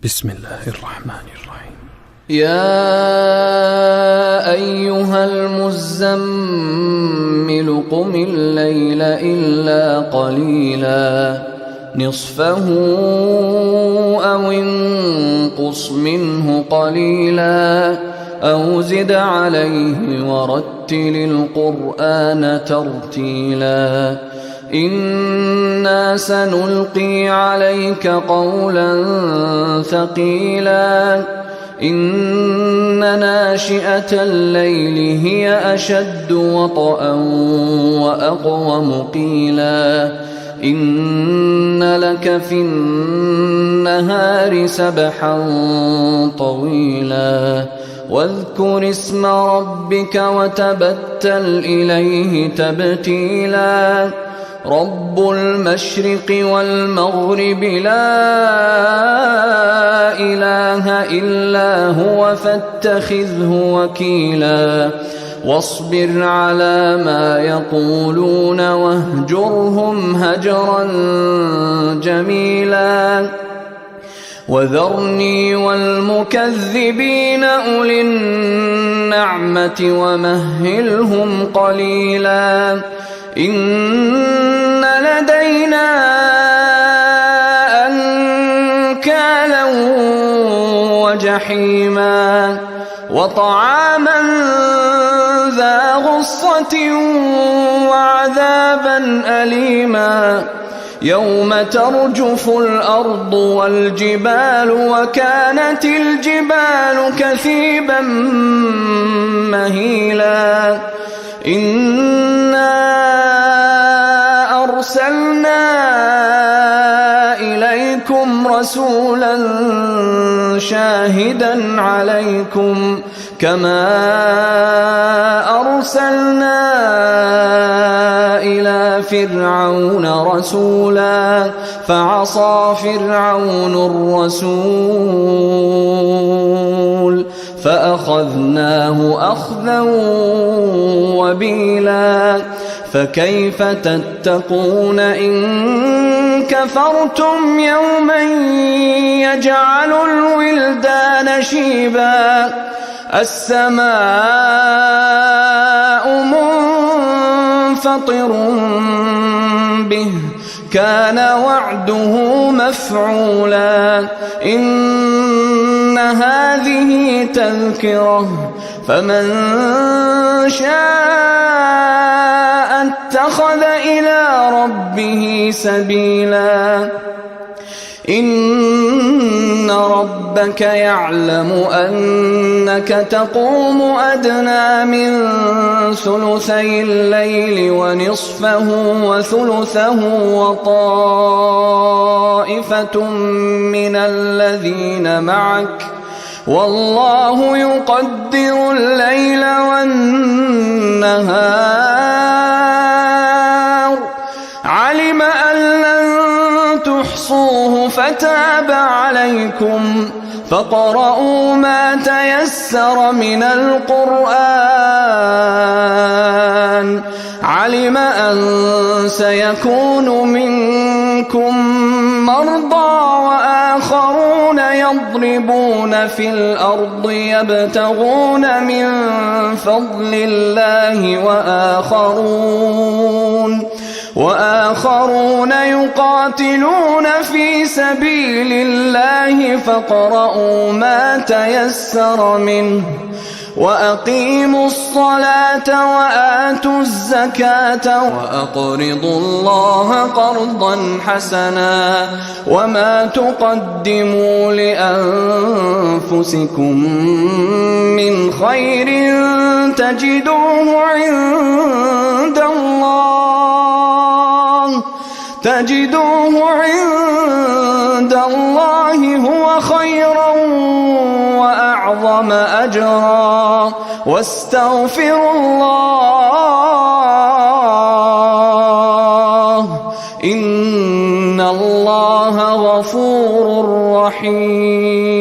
بسم الله الرحمن الرحيم. يا أيها المزمل قم الليل إلا قليلا نصفه أو انقص منه قليلا أو زد عليه ورتل القرآن ترتيلا إنا سنلقي عليك قولا ثقيلا إن ناشئة الليل هي أشد وطئا وأقوم قيلا إن لك في النهار سبحا طويلا واذكر اسم ربك وتبتل إليه تبتيلا رب المشرق والمغرب لا إله إلا هو فاتخذه وكيلا واصبر على ما يقولون واهجرهم هجرا جميلا وذرني والمكذبين أولي النعمة ومهلهم قليلا إن لدينا أنكالا وجحيما وطعاما ذا غصة وعذابا أليما يوم ترجف الأرض والجبال وكانت الجبال كثيبا مهيلا إنا أرسلنا إليكم رسولا شاهدا عليكم كما أرسلنا إلى فرعون رسولا فعصى فرعون الرسول فأخذناه أخذا وبيلا فكيف تتقون إن كفرتم يوما يجعل الولدان شيبا السماء منفطر به كان وعده مفعولا إن هذه تذكرة فمن شاء اتخذ إلى ربه سبيلا إن ربك يعلم أنك تقوم أدنى من ثلثي الليل ونصفه وثلثه وطائفة من الذين معك والله يقدر الليل والنهار علم أن لن تحصوه فتاب عليكم فاقرؤوا ما تيسر من القرآن علم أن سيكون منكم مرضى وآخرون يضربون في الأرض يبتغون من فضل الله وآخرون يقاتلون في سبيل الله فاقرؤوا ما تيسر منه وأقيموا الصلاة وآتوا الزكاة وأقرضوا الله قرضا حسنا وما تقدموا لأنفسكم من خير تجدوه عند الله هو خيرا وأعظم أجرا واستغفروا الله إن الله غفور رحيم.